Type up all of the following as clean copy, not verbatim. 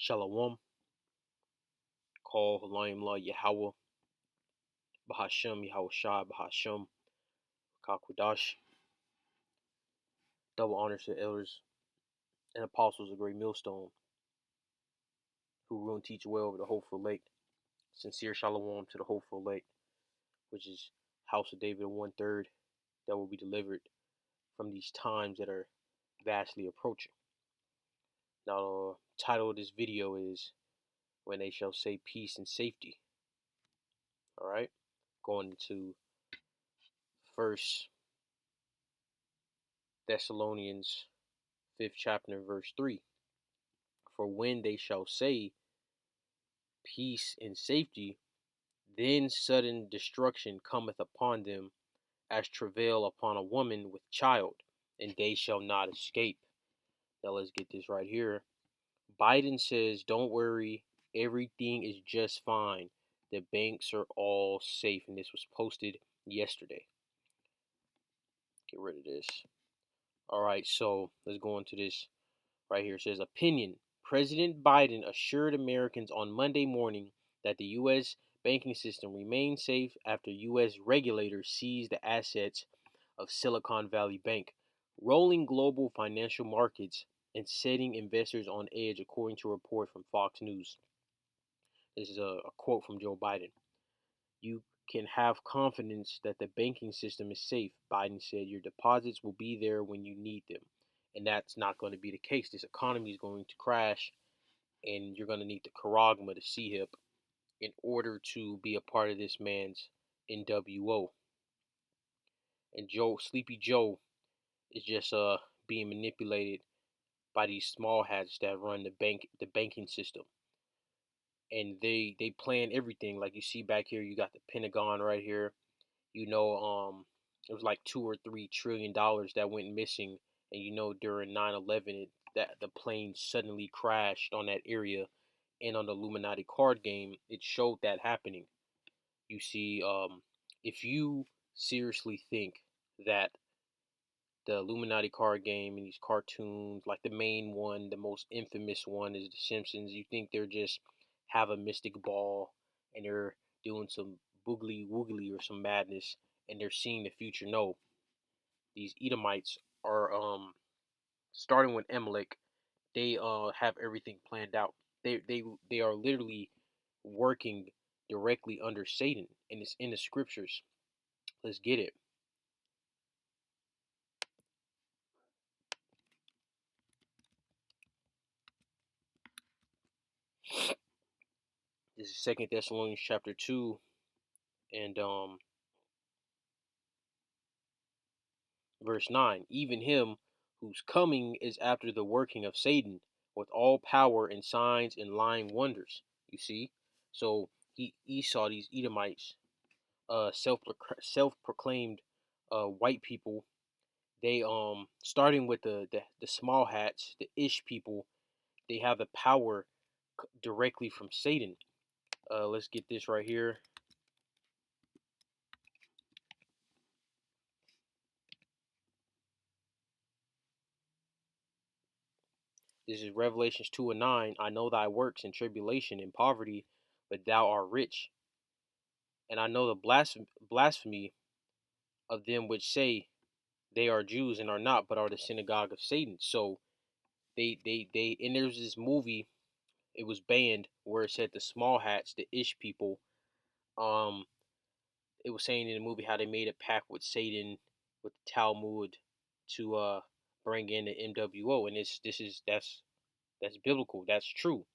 Shalom, call Halayim La Yahweh, Bahashem, Yahweh Shai, Bahashem, Kakwadash. Double honors to the elders and apostles of Great Millstone, who rule and teach well over the hopeful lake. Sincere Shalom to the hopeful lake, which is House of David 1/3, that will be delivered from these times that are vastly approaching. Now, the title of this video is When They Shall Say Peace and Safety. Alright? Going into First Thessalonians 5th chapter, verse 3. For when they shall say peace and safety, then sudden destruction cometh upon them, as travail upon a woman with child, and they shall not escape. Now let's get this right here. Biden says, don't worry, everything is just fine. The banks are all safe. And this was posted yesterday. Get rid of this. All right, so let's go into this right here. It says, opinion. President Biden assured Americans on Monday morning that the U.S. banking system remains safe after U.S. regulators seized the assets of Silicon Valley Bank, rolling global financial markets and setting investors on edge, according to a report from Fox News. This is a quote from Joe Biden. You can have confidence that the banking system is safe, Biden said. Your deposits will be there when you need them. And that's not going to be the case. This economy is going to crash, and you're going to need the charagma, the C-hip, in order to be a part of this man's NWO. And Sleepy Joe is just being manipulated by these small hats that run the banking system. And they plan everything. Like you see back here, you got the Pentagon right here. It was like $2 or $3 trillion that went missing. And during 9/11, that the plane suddenly crashed on that area, and on the Illuminati card game, it showed that happening. You see, if you seriously think that the Illuminati card game and these cartoons, like the main one, the most infamous one is The Simpsons, you think they're just have a mystic ball and they're doing some boogly woogly or some madness and they're seeing the future. No, these Edomites are starting with Amalek. They have everything planned out. They are literally working directly under Satan, and it's in the scriptures. Let's get it. This is Second Thessalonians chapter 2, and verse 9. Even him whose coming is after the working of Satan, with all power and signs and lying wonders. You see, so Esau, these Edomites, self-proclaimed white people. They starting with the small hats, the Ish people. They have the power directly from Satan. Let's get this right here. This is Revelations 2:9. I know thy works in tribulation and poverty, but thou art rich. And I know the blasphemy of them which say they are Jews and are not, but are the synagogue of Satan. So and there's this movie, it was banned, where it said the small hats, the Ish people, um, it was saying in the movie how they made a pact with Satan, with the Talmud, to bring in the MWO, and that's biblical, that's true.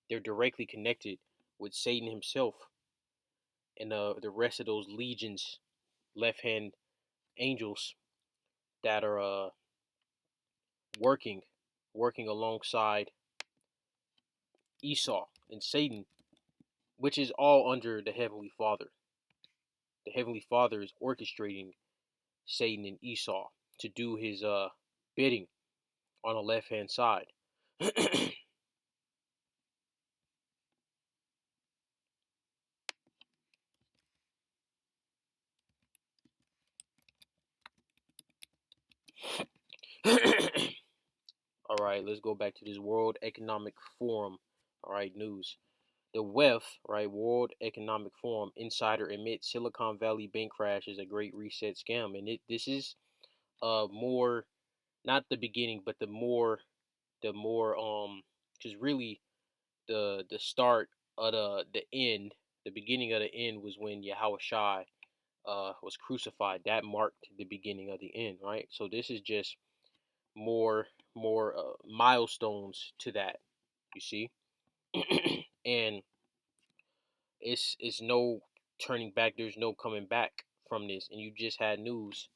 They're directly connected with Satan himself and the rest of those legions, left hand angels that are working alongside Esau and Satan, which is all under the Heavenly Father. The Heavenly Father is orchestrating Satan and Esau to do his bidding on the left hand side. All right, let's go back to this World Economic Forum All right, news. The WEF, right, World Economic Forum insider admits Silicon Valley bank crash is a great reset scam, and this is more, not the beginning, but the more because really the start of the end, the beginning of the end was when Yahweh Shai was crucified. That marked the beginning of the end, right? So this is just more milestones to that, you see. And it's no turning back. There's no coming back from this. And you just had news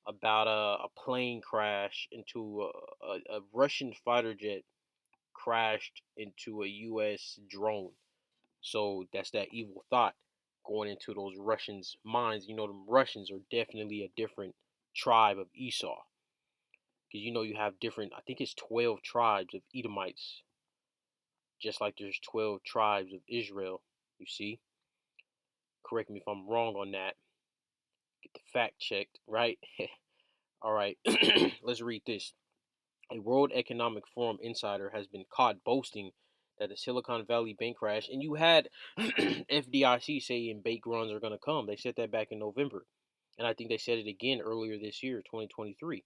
about a plane crash into a Russian fighter jet crashed into a U.S. drone. So that's that evil thought going into those Russians' minds. You know, them Russians are definitely a different tribe of Esau. Because you know you have different, I think it's 12 tribes of Edomites, just like there's 12 tribes of Israel, you see. Correct me if I'm wrong on that. Get the fact checked, right? All right, let's read this. A World Economic Forum insider has been caught boasting that the Silicon Valley bank crash, and you had FDIC saying bank runs are going to come. They said that back in November. And I think they said it again earlier this year, 2023.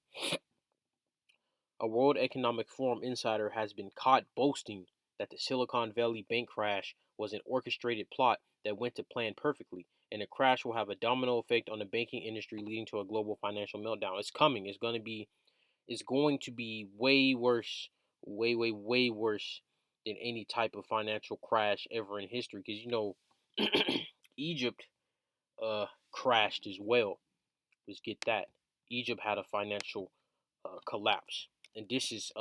A World Economic Forum insider has been caught boasting that the Silicon Valley bank crash was an orchestrated plot that went to plan perfectly, and the crash will have a domino effect on the banking industry, leading to a global financial meltdown. It's coming. It's going to be way worse, way worse than any type of financial crash ever in history. Because you know, Egypt crashed as well. Let's get that. Egypt had a financial collapse, and this is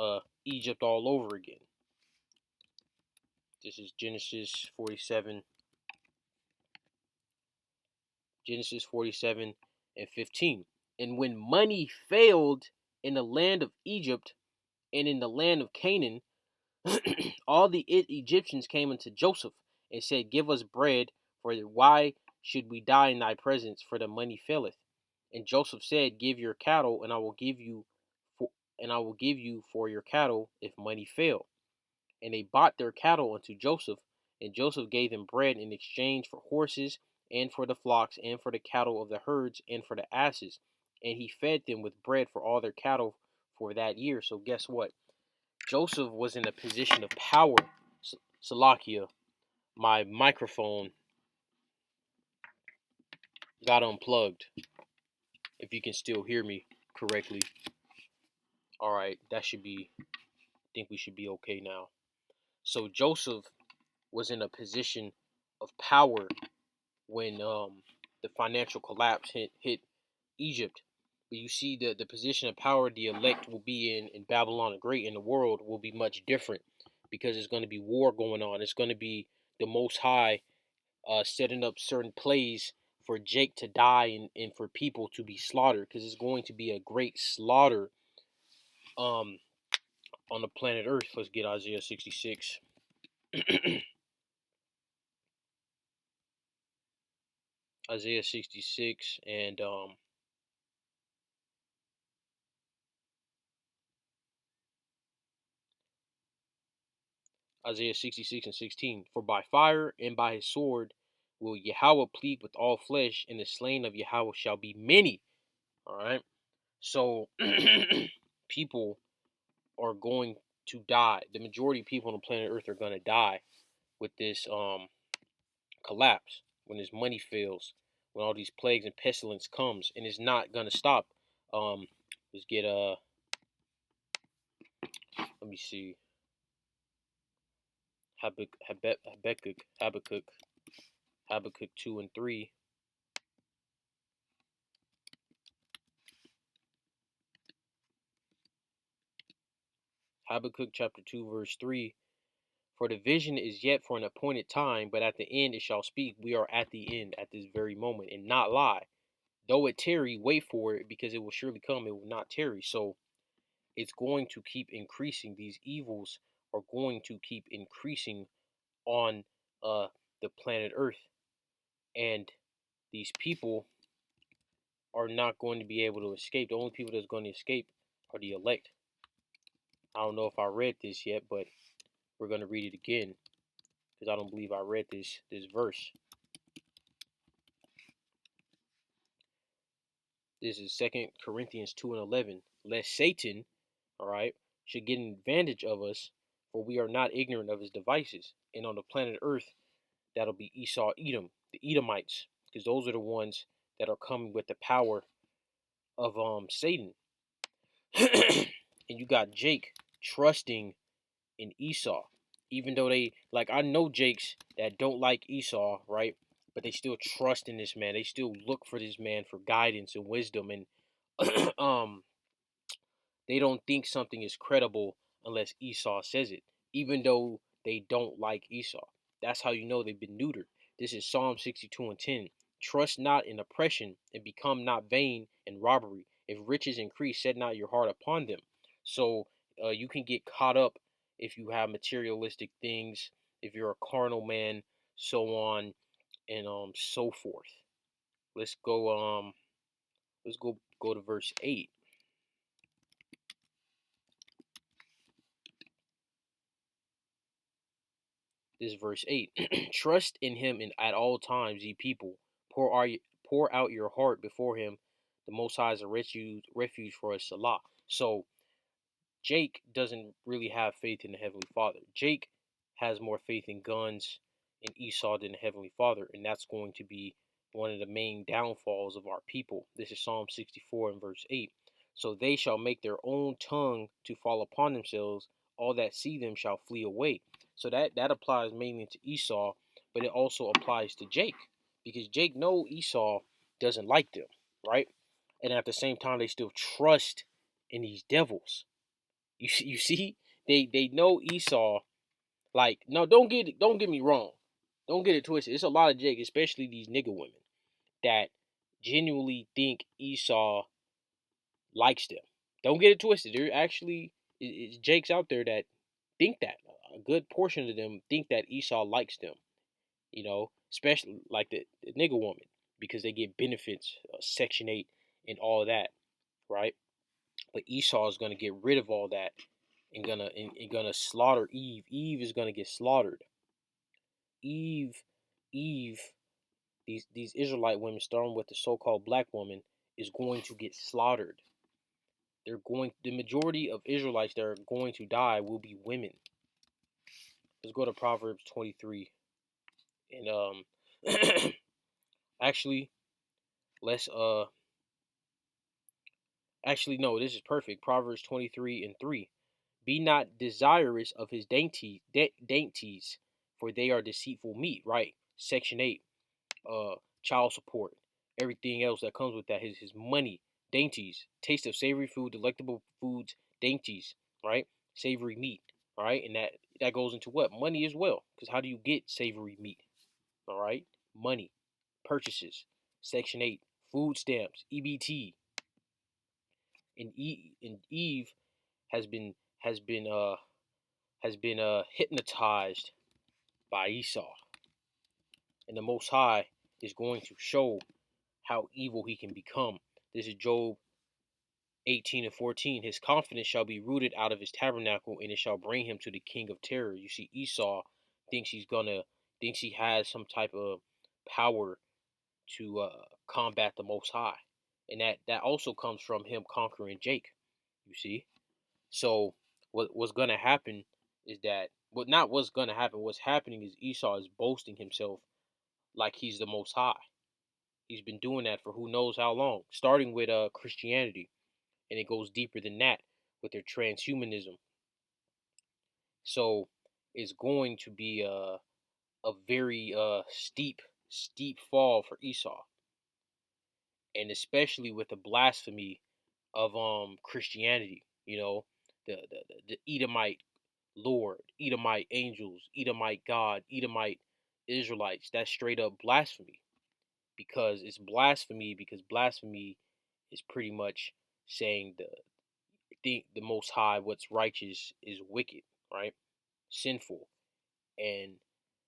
Egypt all over again. This is Genesis 47, Genesis 47 and 15. And when money failed in the land of Egypt and in the land of Canaan, all the Egyptians came unto Joseph and said, "Give us bread, for why should we die in thy presence? For the money faileth." And Joseph said, "Give your cattle, and I will give you for your cattle if money fail." And they bought their cattle unto Joseph, and Joseph gave them bread in exchange for horses, and for the flocks, and for the cattle of the herds, and for the asses. And he fed them with bread for all their cattle for that year. So guess what? Joseph was in a position of power. Salakia, my microphone got unplugged. If you can still hear me correctly. All right, that should be, I think we should be okay now. So Joseph was in a position of power when the financial collapse hit Egypt. But you see the position of power the elect will be in Babylon the Great, in the world will be much different, because it's going to be war going on. It's going to be the Most High setting up certain plays for Jake to die, and for people to be slaughtered, because it's going to be a great slaughter um on the planet Earth. Let's get Isaiah 66. Isaiah 66 and Isaiah 66 and 16. For by fire and by his sword will Yahweh plead with all flesh, and the slain of Yahweh shall be many. All right. So people are going to die. The majority of people on the planet Earth are going to die with this collapse, when this money fails, when all these plagues and pestilence comes, and it's not going to stop. Let's get let me see. Habakkuk 2 and 3. Habakkuk chapter 2 verse 3. For the vision is yet for an appointed time, but at the end it shall speak. We are at the end at this very moment, and not lie. Though it tarry, wait for it, because it will surely come. It will not tarry. So it's going to keep increasing. These evils are going to keep increasing on the planet Earth, and these people are not going to be able to escape. The only people that's going to escape are the elect. I don't know if I read this yet, but we're going to read it again. because I don't believe I read this verse. This is 2 Corinthians 2:11. Lest Satan, all right, should get an advantage of us, for we are not ignorant of his devices. And on the planet Earth, that'll be Esau, Edom, the Edomites, because those are the ones that are coming with the power of Satan. And you got Jake trusting in Esau, even though they like, I know Jakes that don't like Esau, right? But they still trust in this man. They still look for this man for guidance and wisdom, and um they don't think something is credible unless Esau says it, even though they don't like Esau. That's how you know they've been neutered. This is Psalm 62:10. Trust not in oppression, and become not vain in robbery. If riches increase, set not your heart upon them. So you can get caught up if you have materialistic things, if you're a carnal man, so on and so forth. Let's go go to verse 8. This is verse 8. Trust in him at all times, ye people. Pour out your heart before him. The Most High is a refuge for us, Salah. So Jake doesn't really have faith in the Heavenly Father. Jake has more faith in guns and Esau than the Heavenly Father, and that's going to be one of the main downfalls of our people. This is Psalm 64 and verse 8. So they shall make their own tongue to fall upon themselves. All that see them shall flee away. So that applies mainly to Esau, but it also applies to Jake, because Jake know Esau doesn't like them, right? And at the same time, they still trust in these devils. You see, they know Esau. Like, no, don't get me wrong, don't get it twisted. It's a lot of Jake, especially these nigga women, that genuinely think Esau likes them. Don't get it twisted. There actually is Jakes out there that think that. A good portion of them think that Esau likes them. Especially like the nigga woman, because they get benefits, Section 8, and all that, right? But Esau is gonna get rid of all that and gonna slaughter Eve. Eve is gonna get slaughtered. Eve, Eve, these Israelite women, starting with the so-called black woman, is going to get slaughtered. The majority of Israelites that are going to die will be women. Let's go to Proverbs 23, and actually, let's actually no, this is perfect. Proverbs 23 and 3. Be not desirous of his dainties, for they are deceitful meat. Right. Section 8. Child support, everything else that comes with that. His money, dainties, taste of savory food, delectable foods, dainties. Right. Savory meat. All right. And that goes into what? Money as well. Because how do you get savory meat? All right. Money, purchases. Section 8. Food stamps, EBT. And Eve has been has been uh hypnotized by Esau, and the Most High is going to show how evil he can become. This is Job 18 and 14. His confidence shall be rooted out of his tabernacle, and it shall bring him to the king of terror. You see, Esau thinks he has some type of power to combat the Most High, and that also comes from him conquering Jake. You see. So what's gonna happen is that, well, not what's gonna happen. What's happening is Esau is boasting himself like he's the Most High. He's been doing that for who knows how long, starting with Christianity, and it goes deeper than that with their transhumanism. So it's going to be a very steep fall for Esau, and especially with the blasphemy of Christianity. The Edomite Lord, Edomite angels, Edomite God, Edomite Israelites. That's straight up blasphemy, because it's blasphemy, because blasphemy is pretty much saying the Most High, what's righteous is wicked, right? Sinful, and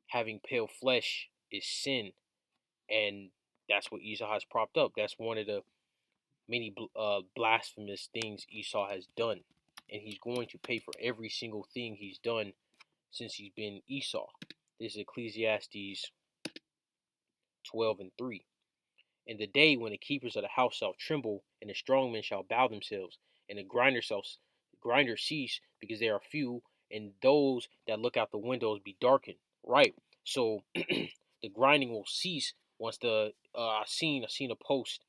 having pale flesh is sin, and that's what Esau has propped up. That's one of the many blasphemous things Esau has done, and he's going to pay for every single thing he's done since he's been Esau. This is Ecclesiastes 12:3. In the day when the keepers of the house shall tremble, and the strong men shall bow themselves, and the grinders cease because they are few, and those that look out the windows be darkened. Right. So the grinding will cease once I seen a post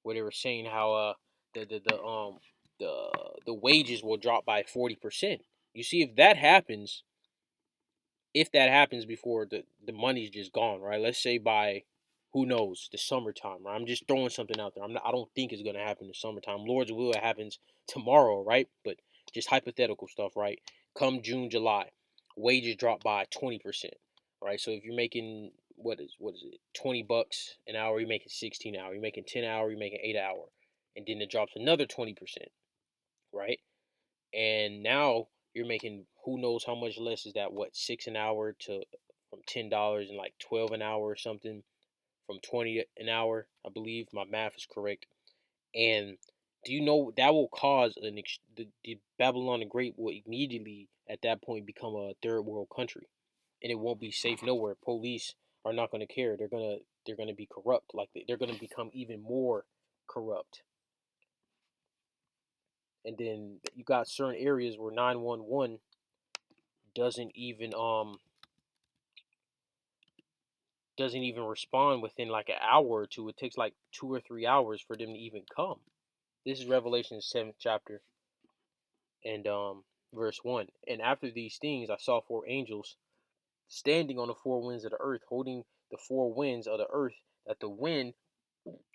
where they were saying how the the the um the the wages will drop by 40%. You see, if that happens before the money's just gone, right? Let's say by, who knows, the summertime, right? I'm just throwing something out there. I don't think it's gonna happen in the summertime. Lord's will, it happens tomorrow, right? But just hypothetical stuff, right? Come June, July, wages drop by 20%, right? So if you're making, what is it, $20 an hour, you're making 16 hour. You're making 10 hour, you're making 8 hour, and then it drops another 20%, right? And now you're making, who knows how much less is that, what, 6 an hour to, from $10 and like 12 an hour or something, from 20 an hour, I believe my math is correct. And do you know that will cause the Babylon the Great will immediately at that point become a third world country, and it won't be safe nowhere. Police are not going to care. They're gonna be corrupt. Like they're gonna become even more corrupt. And then you got certain areas where 911 doesn't even respond within like an hour or two. It takes like 2 or 3 hours for them to even come. This is Revelation 7th chapter and verse 1. And after these things I saw four angels standing on the four winds of the earth, holding the four winds of the earth, that the wind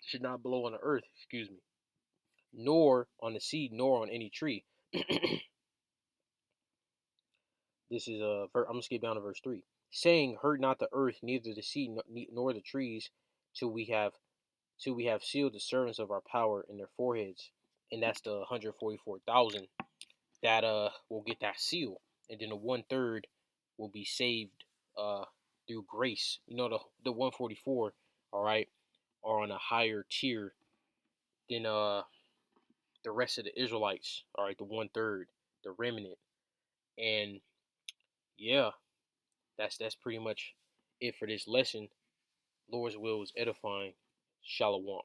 should not blow on the earth, excuse me, nor on the sea, nor on any tree. This is I'm gonna skip down to verse 3. Saying, hurt not the earth, neither the sea, nor the trees, till we have sealed the servants of our power in their foreheads. And that's the 144,000 that will get that seal. And then the 1/3 will be saved through grace. You know, the 144, all right, are on a higher tier than the rest of the Israelites. All right, the 1/3, the remnant. And yeah, that's pretty much it for this lesson. Lord's will is edifying. Shalom.